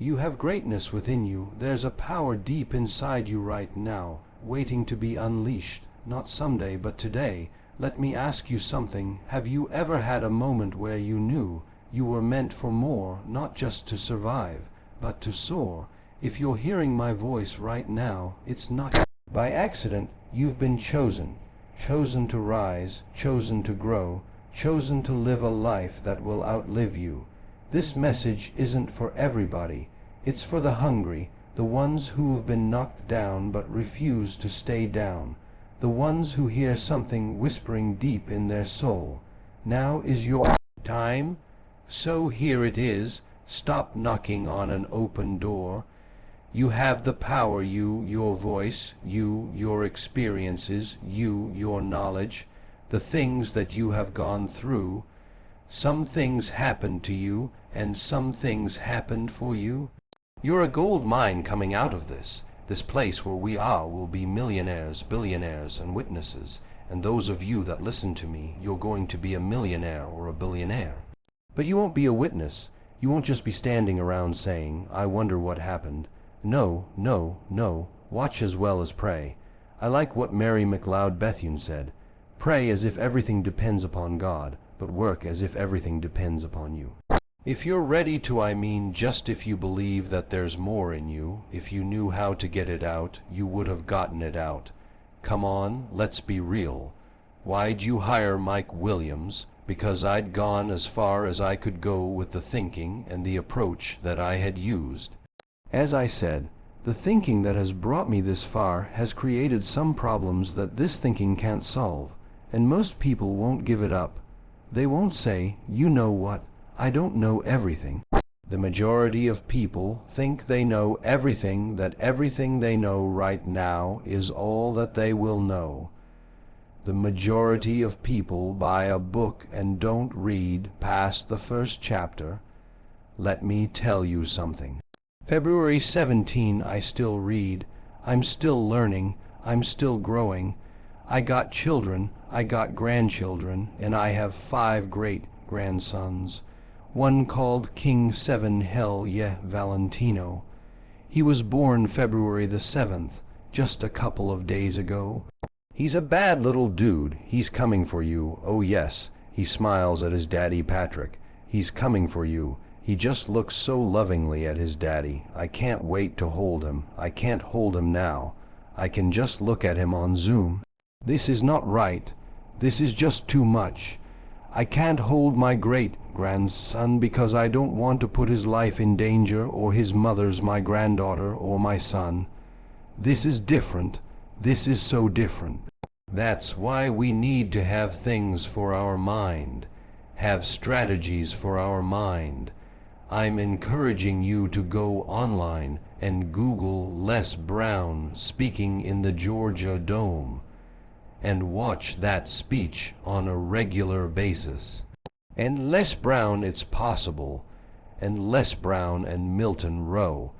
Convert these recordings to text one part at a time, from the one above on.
You have greatness within you. There's a power deep inside you right now, waiting to be unleashed. Not someday, but today. Let me ask you something. Have you ever had a moment where you knew you were meant for more, not just to survive, but to soar? If you're hearing my voice right now, it's not by accident. You've been chosen. Chosen to rise, chosen to grow, chosen to live a life that will outlive you. This message isn't for everybody. It's for the hungry, the ones who've been knocked down but refuse to stay down, the ones who hear something whispering deep in their soul. Now is your time. So here it is. Stop knocking on an open door. You have the power, your voice, your experiences, your knowledge, the things that you have gone through. Some things happened to you, and some things happened for you. You're a gold mine coming out of this. This place where we are will be millionaires, billionaires, and witnesses. And those of you that listen to me, you're going to be a millionaire or a billionaire. But you won't be a witness. You won't just be standing around saying, I wonder what happened. No, no, no. Watch as well as pray. I like what Mary McLeod Bethune said. Pray as if everything depends upon God, but work as if everything depends upon you. If you're ready to, I mean just if you believe that there's more in you, if you knew how to get it out, you would have gotten it out. Come on, let's be real. Why'd you hire Mike Williams? Because I'd gone as far as I could go with the thinking and the approach that I had used. As I said, the thinking that has brought me this far has created some problems that this thinking can't solve, and most people won't give it up. They won't say, you know what, I don't know everything. The majority of people think they know everything, that everything they know right now is all that they will know. The majority of people buy a book and don't read past the first chapter. Let me tell you something. February 17, I still read. I'm still learning. I'm still growing. I got children, I got grandchildren, and I have 5 great-grandsons. One called King Seven Hell Ye Valentino. He was born February the 7th, just a couple of days ago. He's a bad little dude. He's coming for you. Oh yes, he smiles at his daddy Patrick. He's coming for you. He just looks so lovingly at his daddy. I can't wait to hold him. I can't hold him now. I can just look at him on Zoom. This is not right. This is just too much. I can't hold my great-grandson because I don't want to put his life in danger, or his mother's, my granddaughter, or my son. This is different. This is so different. That's why we need to have things for our mind, have strategies for our mind. I'm encouraging you to go online and Google Les Brown speaking in the Georgia Dome and watch that speech on a regular basis. And Les Brown, it's possible, and Les Brown and Milton Rowe.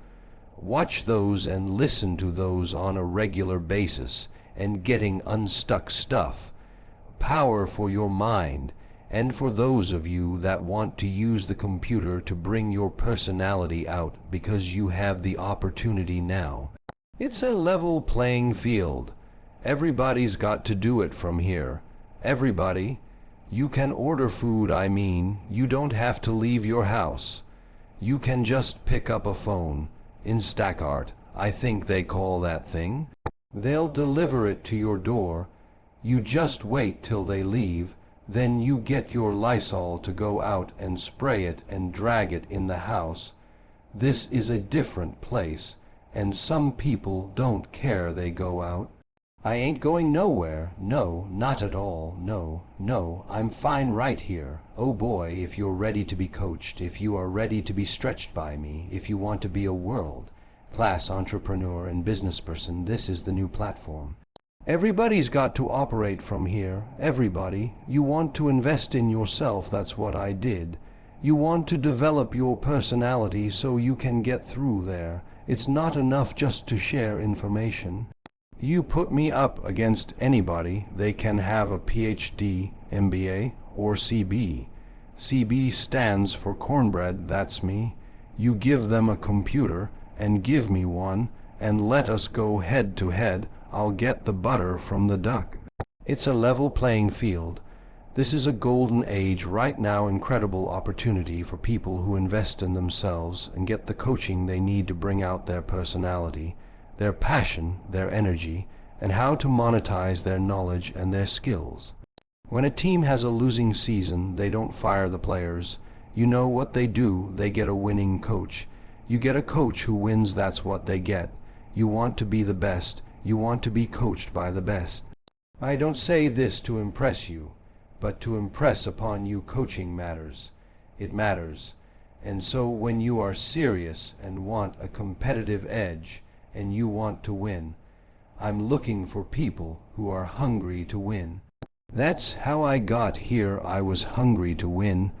Watch those and listen to those on a regular basis and getting unstuck stuff. Power for your mind, and for those of you that want to use the computer to bring your personality out because you have the opportunity now. It's a level playing field. Everybody's got to do it from here. Everybody. You can order food, I mean. You don't have to leave your house. You can just pick up a phone. Instacart, I think they call that thing. They'll deliver it to your door. You just wait till they leave. Then you get your Lysol to go out and spray it and drag it in the house. This is a different place, and some people don't care they go out. I ain't going nowhere. No, not at all. No, no, I'm fine right here. Oh boy, if you're ready to be coached, if you are ready to be stretched by me, if you want to be a world-class entrepreneur and business person, this is the new platform. Everybody's got to operate from here. Everybody. You want to invest in yourself, that's what I did. You want to develop your personality so you can get through there. It's not enough just to share information. You put me up against anybody, they can have a PhD, MBA, or CB. CB stands for cornbread, that's me. You give them a computer, and give me one, and let us go head to head. I'll get the butter from the duck. It's a level playing field. This is a golden age right now, incredible opportunity for people who invest in themselves and get the coaching they need to bring out their personality, their passion, their energy, and how to monetize their knowledge and their skills. When a team has a losing season, they don't fire the players. You know what they do? They get a winning coach. You get a coach who wins, that's what they get. You want to be the best. You want to be coached by the best. I don't say this to impress you, but to impress upon you coaching matters. It matters. And so when you are serious and want a competitive edge and you want to win, I'm looking for people who are hungry to win. That's how I got here. I was hungry to win.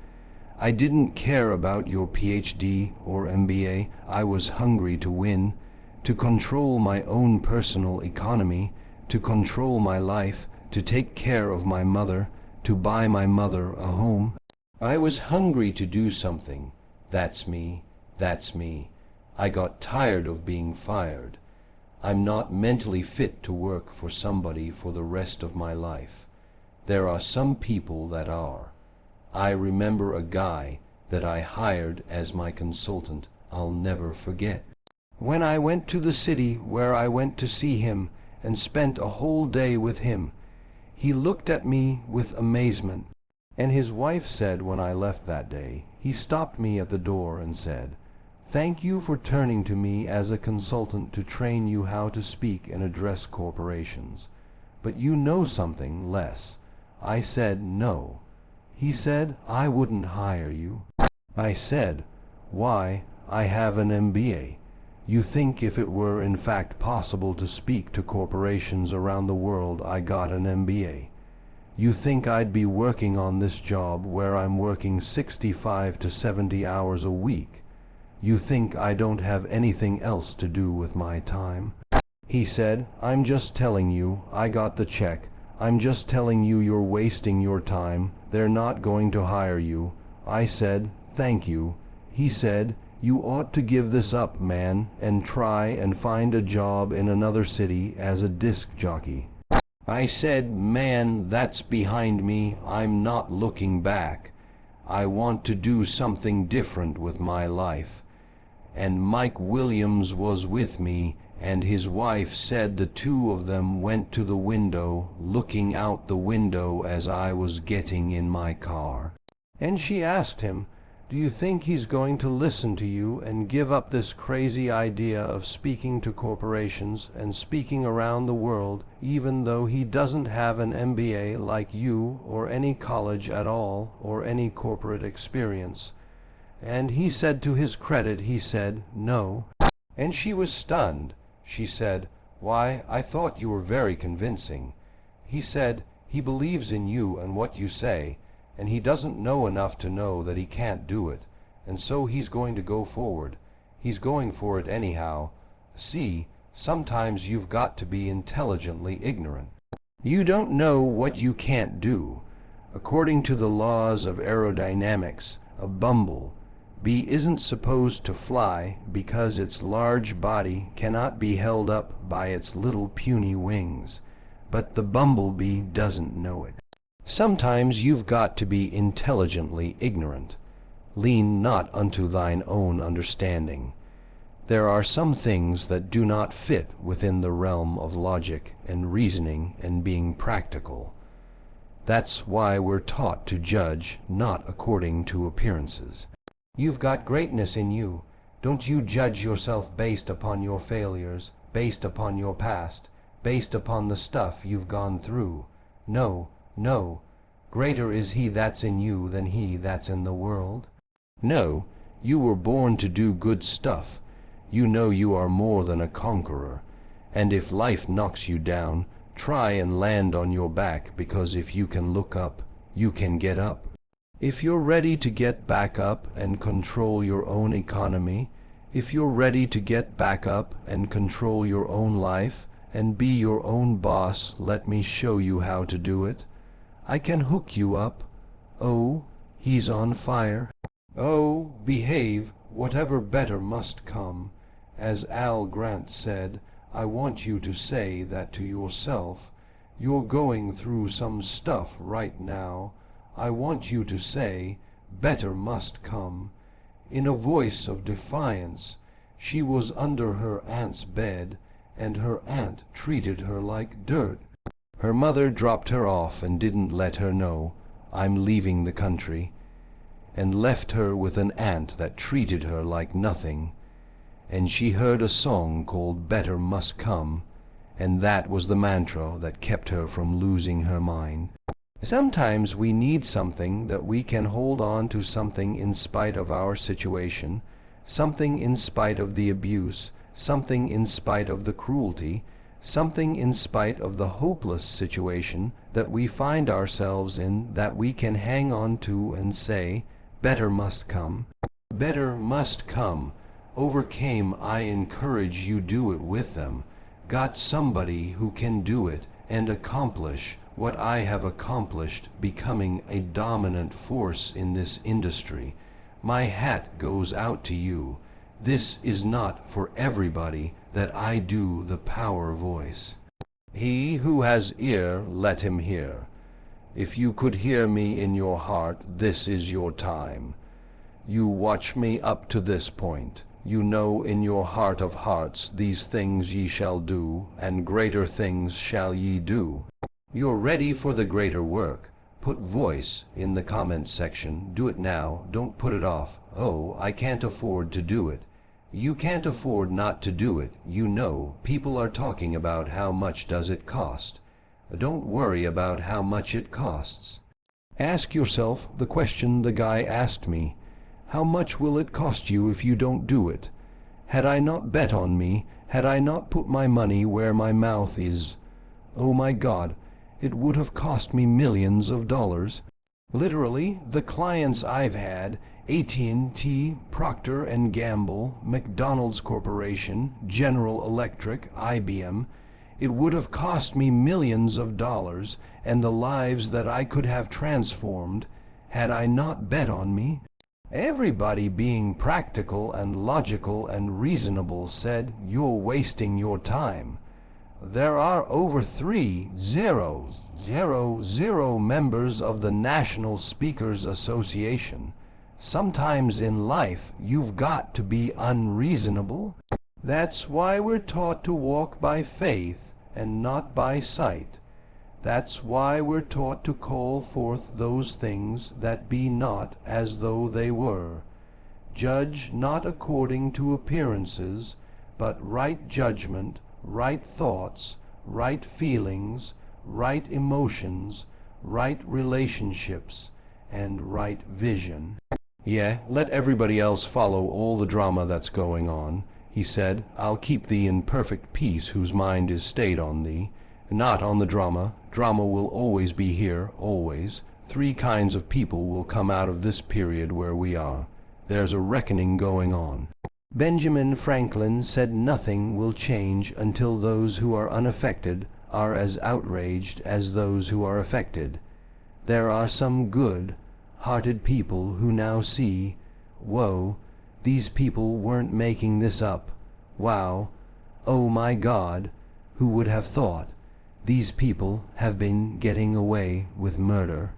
I didn't care about your PhD or MBA. I was hungry to win, to control my own personal economy, to control my life, to take care of my mother, to buy my mother a home. I was hungry to do something. That's me. That's me. I got tired of being fired. I'm not mentally fit to work for somebody for the rest of my life. There are some people that are. I remember a guy that I hired as my consultant. I'll never forget. When I went to the city where I went to see him and spent a whole day with him, he looked at me with amazement. And his wife said when I left that day, he stopped me at the door and said, "Thank you for turning to me as a consultant to train you how to speak and address corporations. But you know something less." I said, "No." He said, "I wouldn't hire you." I said, "Why? I have an MBA. You think if it were in fact possible to speak to corporations around the world, I got an MBA. You think I'd be working on this job where I'm working 65 to 70 hours a week? You think I don't have anything else to do with my time?" He said, "I'm just telling you, I got the check. I'm just telling you you're wasting your time. They're not going to hire you." I said, "Thank you." He said, "You ought to give this up, man, and try and find a job in another city as a disc jockey." I said, "Man, that's behind me. I'm not looking back. I want to do something different with my life." And Mike Williams was with me, and his wife said the two of them went to the window, looking out the window as I was getting in my car. And she asked him, "Do you think he's going to listen to you and give up this crazy idea of speaking to corporations and speaking around the world, even though he doesn't have an MBA like you or any college at all or any corporate experience?" And he said, to his credit, he said, "No." And she was stunned. She said, "Why, I thought you were very convincing." He said, "He believes in you and what you say, and he doesn't know enough to know that he can't do it, and so he's going to go forward. He's going for it anyhow. See, sometimes you've got to be intelligently ignorant. You don't know what you can't do. According to the laws of aerodynamics, a bumblebee isn't supposed to fly because its large body cannot be held up by its little puny wings. But the bumblebee doesn't know it. Sometimes you've got to be intelligently ignorant. Lean not unto thine own understanding. There are some things that do not fit within the realm of logic and reasoning and being practical. That's why we're taught to judge not according to appearances. You've got greatness in you. Don't you judge yourself based upon your failures, based upon your past, based upon the stuff you've gone through. No, no. Greater is he that's in you than he that's in the world. No, you were born to do good stuff. You know you are more than a conqueror. And if life knocks you down, try and land on your back, because if you can look up, you can get up. If you're ready to get back up and control your own economy, if you're ready to get back up and control your own life and be your own boss, let me show you how to do it. I can hook you up. Oh, he's on fire. Oh, behave. Whatever better must come. As Al Grant said, I want you to say that to yourself. You're going through some stuff right now. I want you to say, better must come. In a voice of defiance. She was under her aunt's bed, and her aunt treated her like dirt. Her mother dropped her off and didn't let her know, I'm leaving the country, and left her with an aunt that treated her like nothing. And she heard a song called Better Must Come, and that was the mantra that kept her from losing her mind. Sometimes we need something that we can hold on to, something in spite of our situation, something in spite of the abuse, something in spite of the cruelty, something in spite of the hopeless situation that we find ourselves in, that we can hang on to and say, better must come. Better must come. Overcame. I encourage you do it with them. Got somebody who can do it and accomplish what I have accomplished, becoming a dominant force in this industry. My hat goes out to you. This is not for everybody that I do the power voice. He who has ear, let him hear. If you could hear me in your heart, this is your time. You watch me up to this point. You know in your heart of hearts these things ye shall do, and greater things shall ye do. You're ready for the greater work. Put voice in the comments section. Do it now. Don't put it off. Oh, I can't afford to do it. You can't afford not to do it. You know, people are talking about how much does it cost. Don't worry about how much it costs. Ask yourself the question the guy asked me. How much will it cost you if you don't do it? Had I not bet on me, had I not put my money where my mouth is, oh my God, it would have cost me millions of dollars. Literally, the clients I've had, AT&T, Procter & Gamble, McDonald's Corporation, General Electric, IBM, it would have cost me millions of dollars and the lives that I could have transformed had I not bet on me. Everybody, being practical and logical and reasonable, said, you're wasting your time. There are over 3,000 members of the National Speakers Association. Sometimes in life, you've got to be unreasonable. That's why we're taught to walk by faith and not by sight. That's why we're taught to call forth those things that be not as though they were. Judge not according to appearances, but right judgment, right thoughts, right feelings, right emotions, right relationships, and right vision. Yeah, let everybody else follow all the drama that's going on. He said, I'll keep thee in perfect peace whose mind is stayed on thee, not on the drama. Drama will always be here, always. 3 kinds of people will come out of this period where we are. There's a reckoning going on. Benjamin Franklin said nothing will change until those who are unaffected are as outraged as those who are affected. There are some good-hearted people who now see, whoa, these people weren't making this up. Wow, oh my God, who would have thought? These people have been getting away with murder.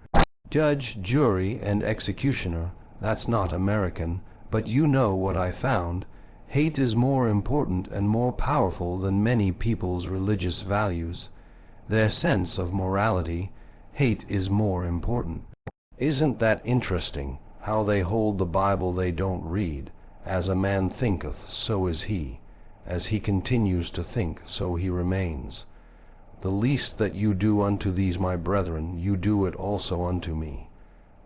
Judge, jury, and executioner, that's not American. But you know what I found. Hate is more important and more powerful than many people's religious values. Their sense of morality, hate is more important. Isn't that interesting, how they hold the Bible they don't read? As a man thinketh, so is he. As he continues to think, so he remains. The least that you do unto these my brethren, you do it also unto me.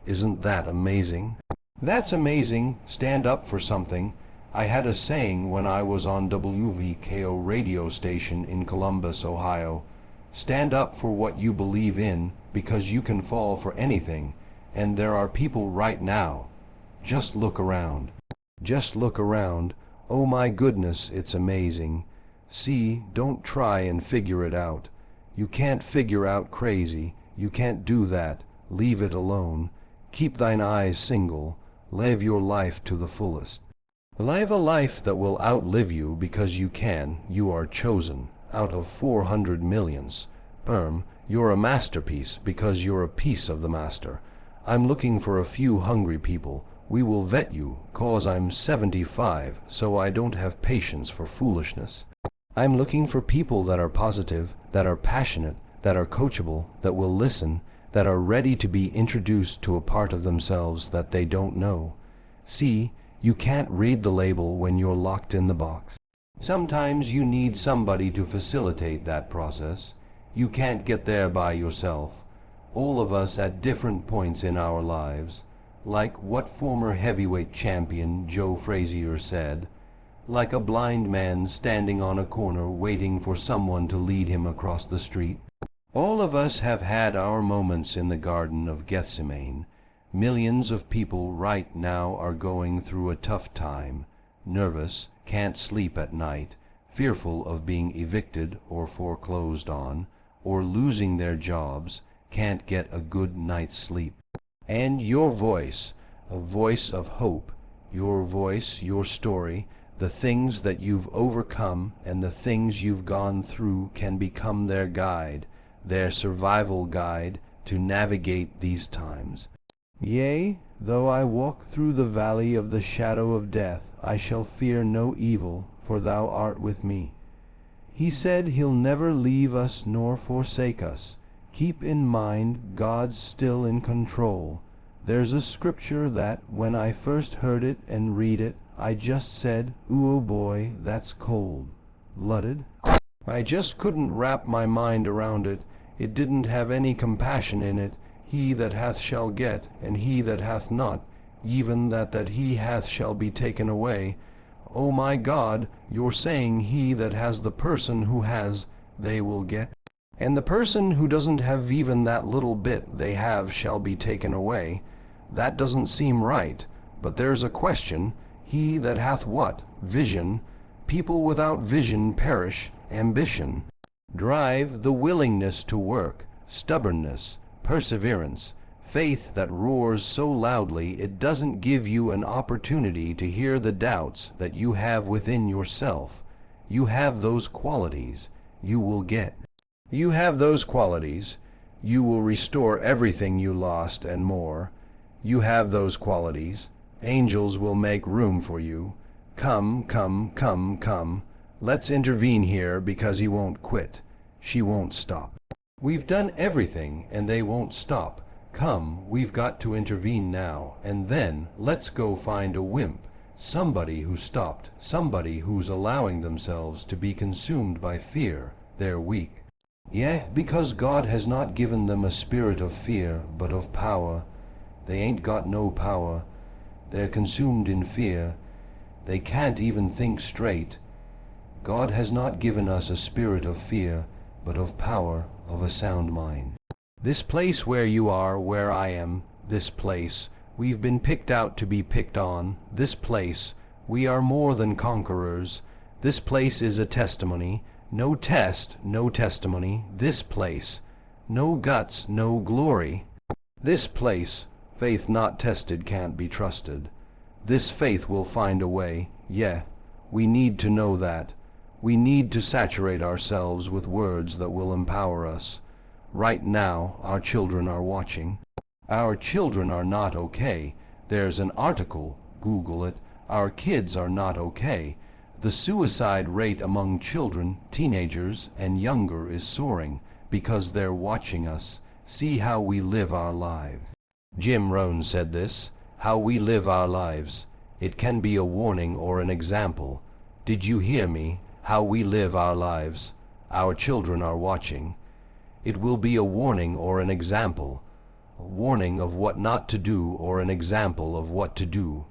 Isn't that amazing? That's amazing. Stand up for something. I had a saying when I was on WVKO radio station in Columbus, Ohio. Stand up for what you believe in, because you can fall for anything. And there are people right now. Just look around. Just look around. Oh my goodness, it's amazing. See, don't try and figure it out. You can't figure out crazy. You can't do that. Leave it alone. Keep thine eyes single. Live your life to the fullest. Live a life that will outlive you because you can. You are chosen out of 400 millions. Perm, you're a masterpiece because you're a piece of the master. I'm looking for a few hungry people. We will vet you, cause I'm 75, so I don't have patience for foolishness. I'm looking for people that are positive, that are passionate, that are coachable, that will listen, that are ready to be introduced to a part of themselves that they don't know. See, you can't read the label when you're locked in the box. Sometimes you need somebody to facilitate that process. You can't get there by yourself. All of us at different points in our lives. Like what former heavyweight champion Joe Frazier said, like a blind man standing on a corner waiting for someone to lead him across the street. All of us have had our moments in the Garden of Gethsemane. Millions of people right now are going through a tough time, nervous, can't sleep at night, fearful of being evicted or foreclosed on, or losing their jobs, can't get a good night's sleep. And your voice, a voice of hope, your voice, your story, the things that you've overcome and the things you've gone through can become their guide, their survival guide to navigate these times. Yea, though I walk through the valley of the shadow of death, I shall fear no evil, for thou art with me. He said he'll never leave us nor forsake us. Keep in mind God's still in control. There's a scripture that, when I first heard it and read it, I just said, ooh, oh boy, that's cold. Blooded. I just couldn't wrap my mind around it. It didn't have any compassion in it. He that hath shall get, and he that hath not, even that he hath shall be taken away. Oh my God, you're saying he that has the person who has, they will get. And the person who doesn't have even that little bit they have shall be taken away. That doesn't seem right. But there's a question. He that hath what? Vision. People without vision perish. Ambition. Drive, the willingness to work. Stubbornness. Perseverance. Faith that roars so loudly it doesn't give you an opportunity to hear the doubts that you have within yourself. You have those qualities. You will get. You have those qualities. You will restore everything you lost and more. You have those qualities. Angels will make room for you. Come, come, come, come. Let's intervene here because he won't quit. She won't stop. We've done everything and they won't stop. Come, we've got to intervene now, and then let's go find a wimp. Somebody who stopped. Somebody who's allowing themselves to be consumed by fear. They're weak. Yeah, because God has not given them a spirit of fear, but of power. They ain't got no power. They're consumed in fear. They can't even think straight. God has not given us a spirit of fear, but of power, of a sound mind. This place where you are, where I am, this place, we've been picked out to be picked on. This place, we are more than conquerors. This place is a testimony. No test, no testimony. This place. No guts, no glory. This place. Faith not tested can't be trusted. This faith will find a way. Yeah, we need to know that. We need to saturate ourselves with words that will empower us. Right now, our children are watching. Our children are not okay. There's an article, Google it. Our kids are not okay. The suicide rate among children, teenagers, and younger is soaring because they're watching us. See how we live our lives. Jim Rohn said this, how we live our lives. It can be a warning or an example. Did you hear me? How we live our lives. Our children are watching. It will be a warning or an example. A warning of what not to do or an example of what to do.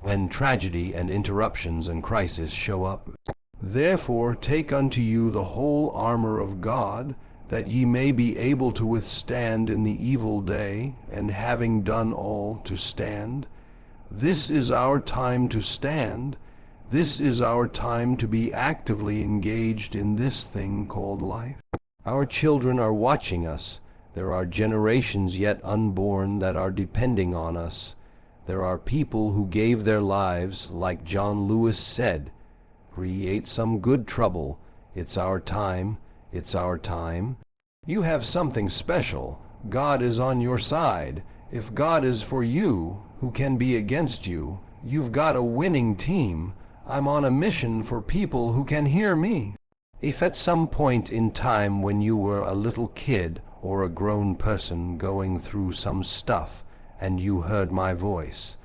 When tragedy and interruptions and crisis show up. Therefore take unto you the whole armor of God, that ye may be able to withstand in the evil day, and having done all to stand. This is our time to stand. This is our time to be actively engaged in this thing called life. Our children are watching us. There are generations yet unborn that are depending on us. There are people who gave their lives, like John Lewis said, "Create some good trouble. It's our time. It's our time." You have something special. God is on your side. If God is for you, who can be against you? You've got a winning team. I'm on a mission for people who can hear me. If at some point in time when you were a little kid or a grown person going through some stuff and you heard my voice,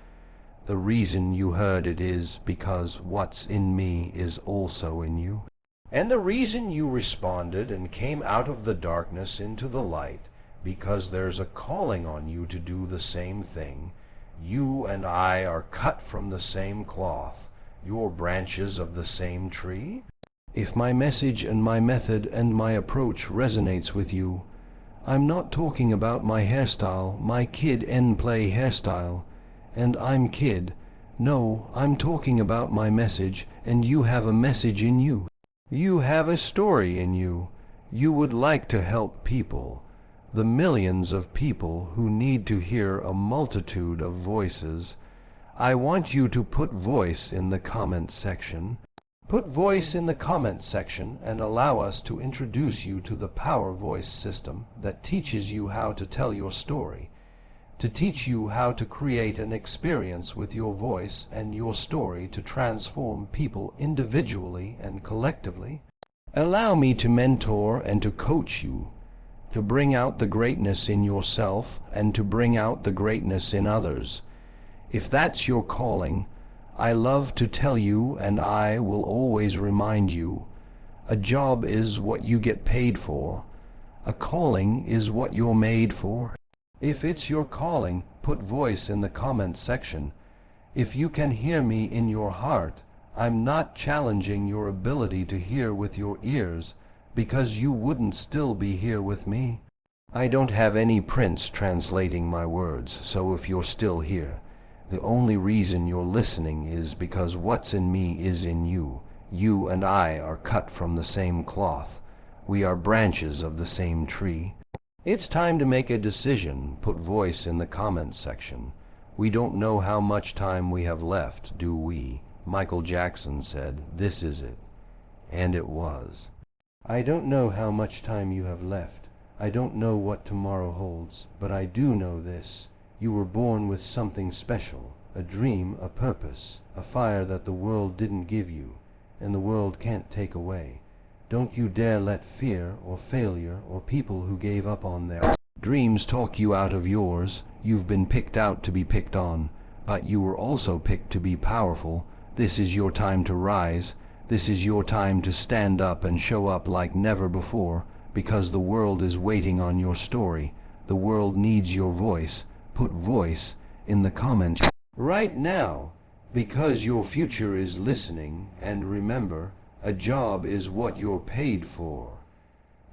the reason you heard it is because what's in me is also in you. And the reason you responded and came out of the darkness into the light, because there's a calling on you to do the same thing. You and I are cut from the same cloth. You're branches of the same tree. If my message and my method and my approach resonates with you, I'm not talking about my hairstyle, my Kid and Play hairstyle, and I'm Kid. No, I'm talking about my message, and you have a message in you. You have a story in you. You would like to help people, the millions of people who need to hear a multitude of voices. I want you to put voice in the comment section. Put voice in the comment section and allow us to introduce you to the Power Voice system that teaches you how to tell your story, to teach you how to create an experience with your voice and your story to transform people individually and collectively. Allow me to mentor and to coach you, to bring out the greatness in yourself and to bring out the greatness in others. If that's your calling, I love to tell you, and I will always remind you, a job is what you get paid for. A calling is what you're made for. If it's your calling, put voice in the comments section. If you can hear me in your heart, I'm not challenging your ability to hear with your ears, because you wouldn't still be here with me. I don't have any prince translating my words, so if you're still here, the only reason you're listening is because what's in me is in you. You and I are cut from the same cloth. We are branches of the same tree. It's time to make a decision. Put voice in the comments section. We don't know how much time we have left, do we? Michael Jackson said, "This is it." And it was. I don't know how much time you have left. I don't know what tomorrow holds, but I do know this. You were born with something special, a dream, a purpose, a fire that the world didn't give you, and the world can't take away. Don't you dare let fear or failure or people who gave up on their dreams talk you out of yours. You've been picked out to be picked on, but you were also picked to be powerful. This is your time to rise. This is your time to stand up and show up like never before, because the world is waiting on your story. The world needs your voice. Put voice in the comments right now, because your future is listening. And remember, a job is what you're paid for,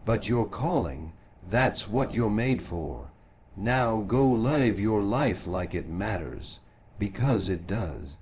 but your calling, that's what you're made for. Now go live your life like it matters, because it does.